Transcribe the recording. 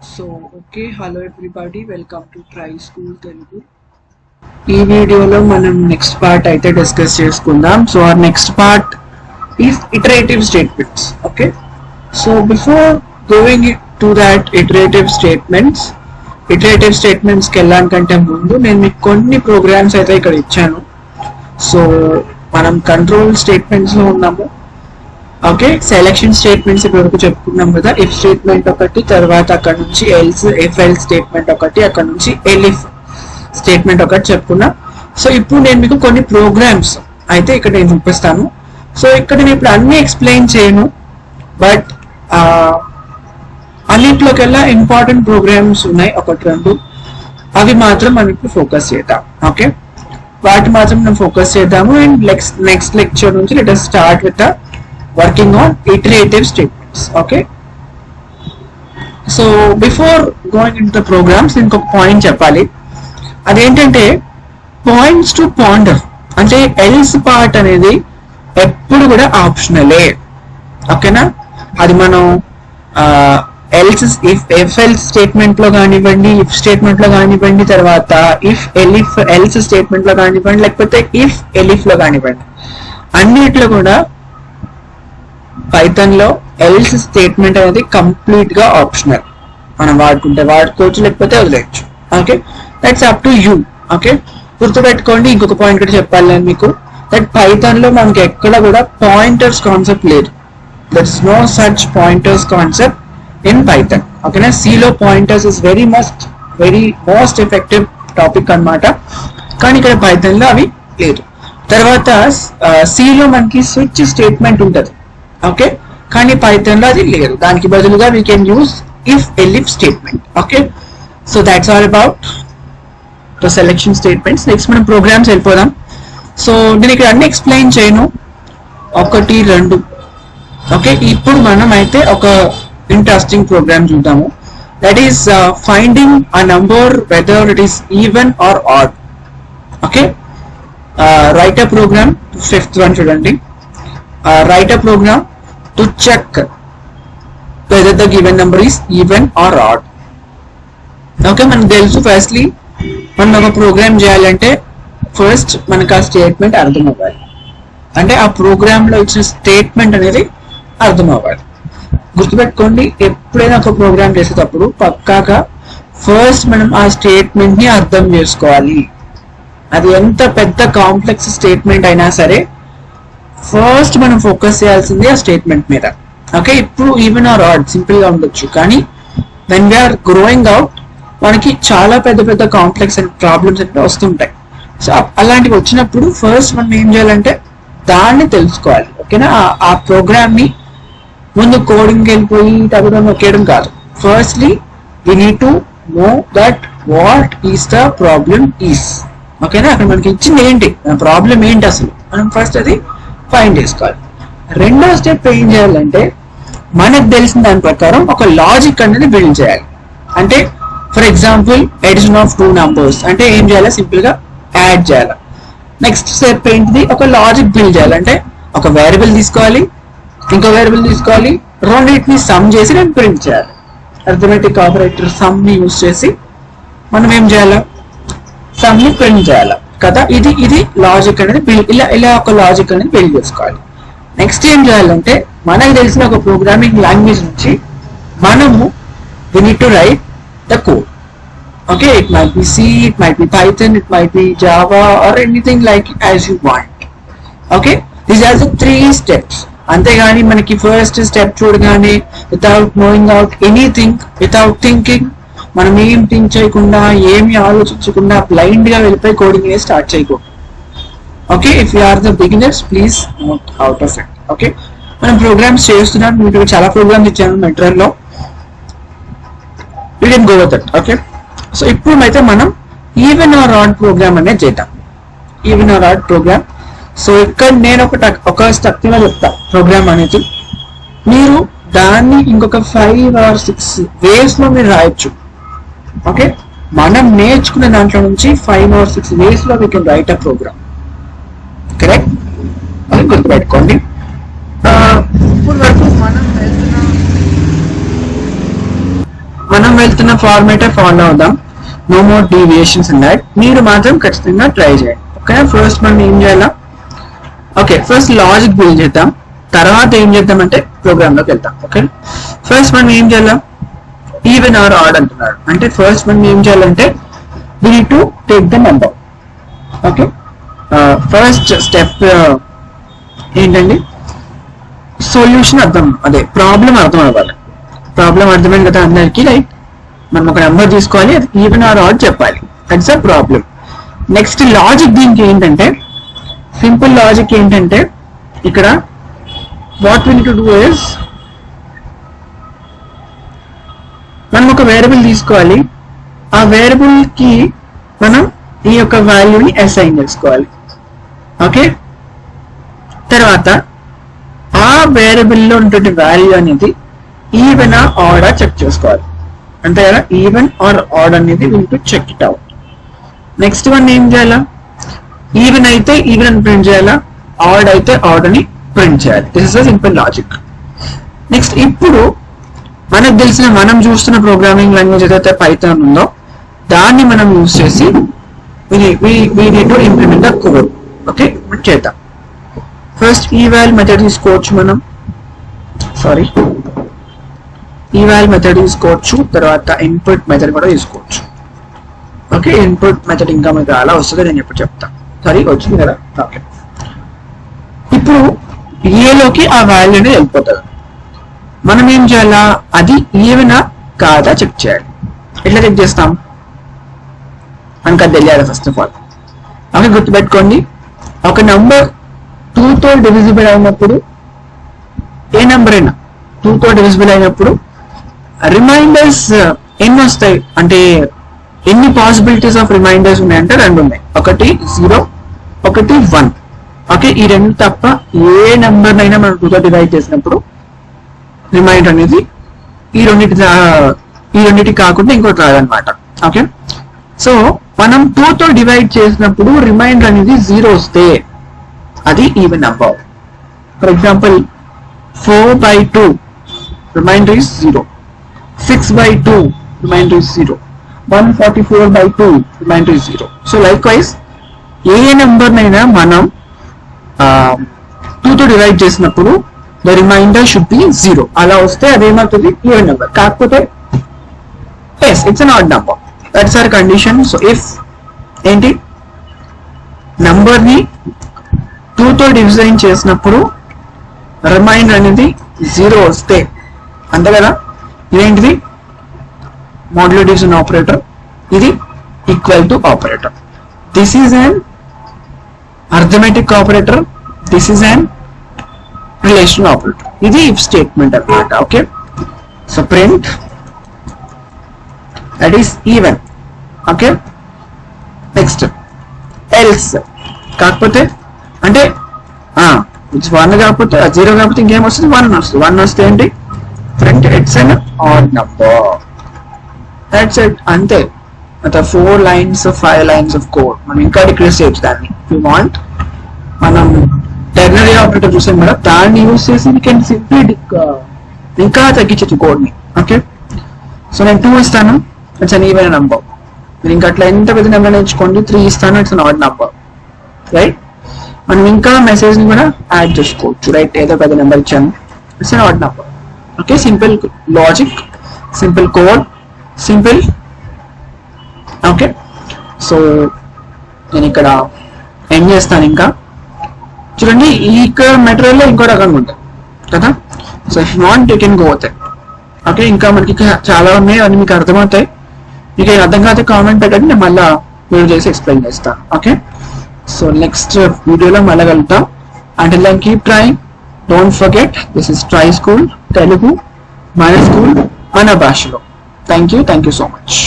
Hello everybody, welcome to Try School Telugu. ఈ వీడియోలో మనం నెక్స్ట్ పార్ట్ అయితే డిస్కస్ చేసుకుందాం. So our next part is iterative statements. Okay, so before going to that iterative statements కి వెళ్ళానికంటే ముందు నేను మీకు కొన్ని ప్రోగ్రామ్స్ అయితే ఇక్కడ ఇచ్చాను. సో మనం కంట్రోల్ స్టేట్మెంట్స్ లో ఉన్నాము. ఓకే, సెలెక్షన్ స్టేట్మెంట్స్ ఇప్పటివరకు చెప్పుకున్నాం కదా. ఇఫ్ స్టేట్మెంట్ ఒకటి, తర్వాత అక్కడ నుంచి ఎల్స్ ఎఫ్ ఎల్ స్టేట్మెంట్ ఒకటి, అక్కడ నుంచి ఎలిఫ్ స్టేట్మెంట్ ఒకటి చెప్పుకున్నాం. సో ఇప్పుడు నేను మీకు కొన్ని ప్రోగ్రామ్స్ అయితే ఇక్కడ నేను చూపిస్తాను. సో ఇక్కడ నేను ఇప్పుడు అన్ని ఎక్స్ప్లెయిన్ చేయను, బట్ అన్నింటిలోకెల్లా ఇంపార్టెంట్ ప్రోగ్రామ్స్ ఉన్నాయి, ఒకటి రెండు. అవి మాత్రం మనం ఇప్పుడు ఫోకస్ చేద్దాం. ఓకే, వాటి మాత్రం మనం ఫోకస్ చేద్దాము. అండ్ నెక్స్ట్ లెక్చర్ నుంచి let us start with working on iterative statements. Okay, so before going into the programs ఇంకొక పాయింట్ చెప్పాలి. అదేంటంటే పాయింట్స్ టు పాండర్, అంటే ఎల్స్ పార్ట్ అనేది ఎప్పుడు కూడా ఆప్షనలే. ఓకేనా, అది మనం ఎల్స్ ఎఫ్ ఎల్ స్టేట్మెంట్ లో కానివ్వండి, ఇఫ్ స్టేట్మెంట్ లో కానివ్వండి, తర్వాత ఇఫ్ ఎలిఫ్ ఎల్స్ స్టేట్మెంట్ లో కానివ్వండి, లేకపోతే ఇఫ్ ఎలిఫ్ లో కానివ్వండి, అన్నిట్లో కూడా పైథాన్ లో ఎల్స్ స్టేట్మెంట్ అనేది కంప్లీట్ గా ఆప్షనల్. మనం వాడుకుంటే వాడుకోవచ్చు, లేకపోతే వదిలేయచ్చు. Okay, that's up to you. Okay, గుర్తుపెట్టుకోండి. ఇంకొక పాయింట్ కూడా చెప్పాలి నేను మీకు, దట్ పైథాన్ లో మనకి ఎక్కడ కూడా పాయింటర్స్ కాన్సెప్ట్ లేదు. That's no such pointers concept in Python. ఓకేనా, సి లో pointers is very most effective topic అన్నమాట, కానీ ఇక్కడ పైథాన్ లో అవి లేదు. తర్వాత సి లో మనకి స్విచ్ స్టేట్మెంట్ ఉంటుంది. ఓకే, కానీ పైథాన్ లో అది లేదు. దానికి బదులుగా we can use if elif statement. Okay, so that's all about the selection statements. Next మనం ప్రోగ్రామ్స్ వెళ్ళిపోదాం. సో నేను ఇక్కడ అన్ని ఎక్స్ప్లెయిన్ చేయను, ఒకటి రెండు. ఓకే, ఇప్పుడు మనం అయితే ఒక ఇంట్రెస్టింగ్ ప్రోగ్రామ్ చూద్దాము. That is finding a number whether it is even or odd. Okay, write a program. Fifth one చూడండి. Write a program to check whether the given number is even or odd. Okay, మనకు తెలుసు firstly మనం ఒక programme చేయాలంటే first మనకు ఆ statement అర్థం అవ్వాలి. అంటే ఆ ప్రోగ్రామ్ లో ఇచ్చిన స్టేట్మెంట్ అనేది అర్థం అవ్వాలి. గుర్తుపెట్టుకోండి, ఎప్పుడైనా ఒక ప్రోగ్రామ్ చేసేటప్పుడు పక్కాగా ఫస్ట్ మనం ఆ స్టేట్మెంట్ ని అర్థం చేసుకోవాలి. అది ఎంత పెద్ద కాంప్లెక్స్ స్టేట్మెంట్ అయినా సరే ఫస్ట్ మనం ఫోకస్ చేయాల్సింది ఆ స్టేట్మెంట్ మీద. ఓకే, ఇప్పుడు ఈవెన్ ఆర్ ఆడ్ సింపుల్ గా ఉండొచ్చు, కానీ వెన్ వీఆర్ గ్రోయింగ్ అవుట్ మనకి చాలా పెద్ద పెద్ద కాంప్లెక్స్ అండ్ ప్రాబ్లమ్స్ అంటే వస్తుంటాయి. సో అలాంటివి వచ్చినప్పుడు ఫస్ట్ మనం ఏం చేయాలంటే దాన్ని తెలుసుకోవాలి. ఓకేనా, ఆ ప్రోగ్రామ్ ని ముందు కోడింగ్ వెళ్ళిపోయి తగ్గడం నొక్కేయడం కాదు. Firstly we need to know that what is the problem is. ఓకేనా, అక్కడ మనకి ఇచ్చింది ఏంటి, ప్రాబ్లం ఏంటి అసలు, మనం ఫస్ట్ అది ఫైండ్ చేసుకోవాలి. రెండో స్టెప్ ఏం చేయాలంటే మనకు తెలిసిన దాని ప్రకారం ఒక లాజిక్ అనేది బిల్డ్ చేయాలి. అంటే for example addition of two numbers అంటే ఏం చేయాలి, సింపుల్ గా యాడ్ చేయాలి. నెక్స్ట్ స్టెప్ ఏంటిది, ఒక లాజిక్ బిల్డ్ చేయాలంటే ఒక వేరియబుల్ తీసుకోవాలి, ఇంకో వేరియబుల్ తీసుకోవాలి, రెండింటిని సమ్ చేసి నేను ప్రింట్ చేయాలి. అర్థమెటిక్ ఆపరేటర్ సమ్ ని యూజ్ చేసి మనం ఏం చేయాలి, సమ్ ని ప్రింట్ చేయాలి కదా. ఇది లాజిక్ అనేది ఇలా ఒక లాజిక్ అనేది బిల్డ్ చేసుకోవాలి. నెక్స్ట్ ఏం చేయాలంటే మనకు తెలిసిన ఒక ప్రోగ్రామింగ్ లాంగ్వేజ్ నుంచి మనము we need to write the code. Okay, it might be C, it might be Python, it might be Java or anything like as you want. Okay, these are the 3 steps. అంతేగాని మనకి first step చూడగానే without knowing out anything, without thinking, మనం ఏం think చేయకుండా ఏమి ఆలోచించకుండా blind గా వెళ్ళిపోయి కోడింగ్ స్టార్ట్ చేయకూడదు. Okay, if you are the beginners please note out of it. Okay, మనం ప్రోగ్రామ్స్ చేస్తున్నాం, మీకు చాలా ప్రోగ్రామ్స్ ఇచ్చాను మెటీరియల్ లో, you can go with it. Okay, so ఇప్పుడు అయితే మనం ఈవెన్ ఆర్ ఆడ్ ప్రోగ్రామ్ అనేది చేద్దాం. Even or odd program. So ఇక్కడ నేను ఒక స్ట్రక్చర్ చెప్తా ప్రోగ్రామ్ అనేది, మీరు దాన్ని ఇంకొక 5 or 6 వేస్ లో మీరు రాయొచ్చు. ఓకే, మనం నేర్చుకున్న దాంట్లో నుంచి 5 or 6 వేస్ లో we can write a program. Correct, అది గుర్తుపెట్టుకోండి. ఇప్పుడు వరకు మనం వెళ్తున్న ఫార్మేటే ఫాలో అవుదాం. No more deviations in that. మీరు మాత్రం ఖచ్చితంగా ట్రై చేయండి. ఓకే, ఫస్ట్ మనం ఏం చేయాలా? ఓకే, ఫస్ట్ లాజిక్ బిల్డ్ చేద్దాం, తర్వాత ఏం చేద్దామంటే ప్రోగ్రామ్ లోకి వెళ్తాం. ఓకే, ఫస్ట్ మనం ఏం చేయాలా? ఈవెన్ ఆర్ ఆడ్ అంటున్నాడు అంటే ఫస్ట్ మనం ఏం చేయాలంటే we need to take the number. Okay, first step ఏంటండి? సొల్యూషన్ అదే ప్రాబ్లం అర్థం అవ్వాలి. ప్రాబ్లం అర్థమైంది కదా అందరికి? రైట్, మనం ఒక నెంబర్ తీసుకోవాలి, అది ఈవెన్ ఆర్ ఆడ్ చెప్పాలి. That's a problem. Next logic దీనికి ఏంటంటే, సింపుల్ లాజిక్ ఏంటంటే ఇక్కడ what we need to do is, మనం ఒక వేరియబుల్ తీసుకోవాలి, ఆ వేరియబుల్ కి మనం ఈ యొక్క వాల్యూని అసైన్ చేసుకోవాలి. ఓకే, తర్వాత ఆ వేరియబుల్ లో ఉన్నటువంటి వాల్యూ అనేది ఈవెన్ ఆర్ చెక్ చేసుకోవాలి. అంతే కదా, ఈవెన్ ఆర్ ఆడ్ అనేది we need to check it out. Next one ఏం చేయాలా? ఈవెన్ అయితే ఈవెన్ అని ప్రింట్ చేయాలా, ఆడ్ అయితే ఆడ్ అని ప్రింట్ చేయాలి. This is a simple logic. Next ఇప్పుడు మనకు తెలిసిన మనం చూస్తున్న ప్రోగ్రామింగ్ లాంగ్వేజ్ ఏదైతే పైథాన్ ఉందో దాన్ని మనం యూజ్ చేసి we need to implement the code. Okay, చేద్దాం. ఫస్ట్ eval మెథడ్ తీసుకోవచ్చు మనం, eval మెథడ్ తీసుకోవచ్చు, తర్వాత ఇన్పుట్ మెథడ్ కూడా తీసుకోవచ్చు. ఓకే, ఇన్పుట్ మెథడ్ ఇంకా మీకు అలా వస్తుంది, నేను ఎప్పుడు చెప్తాను. వచ్చింది కదా. ఓకే, ఇప్పుడు ఏలోకి ఆ వాల్యూ అనేది వెళ్ళిపోతుంది. మనం ఏం చేయాలా? అది ఈవెనా కాదా చెక్ చేయాలి. ఎట్లా చెక్ చేస్తాం? మనకు అది తెలియాలి ఫస్ట్ ఆఫ్ ఆల్. ఓకే, గుర్తుపెట్టుకోండి, ఒక నంబర్ 2 తో డివిజిబుల్ అయినప్పుడు, ఏ నెంబర్ అయినా 2 తో డివిజిబుల్ అయినప్పుడు రిమైండర్స్ ఎన్ని వస్తాయి అంటే, ఎన్ని పాసిబిలిటీస్ ఆఫ్ రిమైండర్స్ ఉన్నాయంటే 2 ఉన్నాయి. ఒకటి 0, ఒకటి 1. ఓకే, ఈ 2 తప్ప ఏ నెంబర్ అయినా మనం 2 తో డివైడ్ చేసినప్పుడు రిమైండర్ అనేది ఈ రెండింటి కాకుండా ఇంకోటి రాదనమాట. ఓకే, సో మనం 2 తో డివైడ్ చేసినప్పుడు రిమైండర్ అనేది 0 వస్తే అది even number. For example 4/2 remainder is 0, 6/2 remainder is 0, 144/2 remainder is 0. So like wise A number నైనా మనం 2 తో డివైడ్ చేసినప్పుడు ద రిమైండర్ షుడ్ బి 0. అలా వస్తే అదేమవుతుంది? Even number. కాకపోతే yes, it's an odd number. That's our condition. So if ఏంటి number ని 2 తో డివిజన్ చేసినప్పుడు రిమైండర్ అనేది 0 వస్తే, అంతే కదా, ఇదేంటిది? మాడ్యులో డివిజన్ ఆపరేటర్, ఇది equal to operator. This is an arithmetic operator, this is an relational operator. ఇది ఇఫ్ స్టేట్మెంట్ అన్నమాట. Okay, so print that is even. Okay, next else. కాకపోతే అంటే 1 కాకపోతే 0 కాకపోతే ఇంకేం వస్తుంది? 1 వస్తుంది. 1 వస్తే ఏంటి? Print it's an odd number. That's it, అంతే. 4 lines 5 lines ఆఫ్ కోడ్. మనం ఇంకా డిక్రీస్ చేయొచ్చు దాన్ని ఇఫ్ యూ వాంట్. మనం టెర్నరీ ఆపరేటర్ చూసాం కదా, దాన్ని యూజ్ చేసి వీ కెన్ సింప్లీ ఇంకా తగ్గించచ్చు కోడ్ ని. ఓకే, సో నేను 2 ఇస్తాను, ఇట్స్ అన్ ఈవెన్ నంబర్. మీరు ఇంకా అట్లా ఎంత పెద్ద నెంబర్ నేర్చుకోండి, 3 ఇస్తాను, it's an odd number. Right, మనం ఇంకా మెసేజ్ ని కూడా యాడ్ చేసుకోవచ్చు. రైట్, ఏదో పెద్ద నెంబర్ ఇచ్చాను, it's an odd number. Okay, simple logic, simple code, simple. Okay, so నేను ఇక్కడ ఎండ్ చేస్తాను. ఇంకా చూడండి, ఈ మెటీరియల్ లో ఇంకో రకంగా ఉంటుంది కదా. So if you want you can go with it. Okay, ఇంకా మనకి చాలా ఉన్నాయి, అవి మీకు అర్థమవుతాయి. మీకు అర్థం కాకపోతే కామెంట్ పెట్టండి, నేను మళ్ళీ వీడియో చేసి ఎక్స్ప్లెయిన్ చేస్తాను. ఓకే, సో నెక్స్ట్ వీడియోలో మళ్ళీ కలుగుతాం. Until then keep trying, don't forget this is try school Telugu, మన స్కూల్ మన భాషలో. Thank you so much.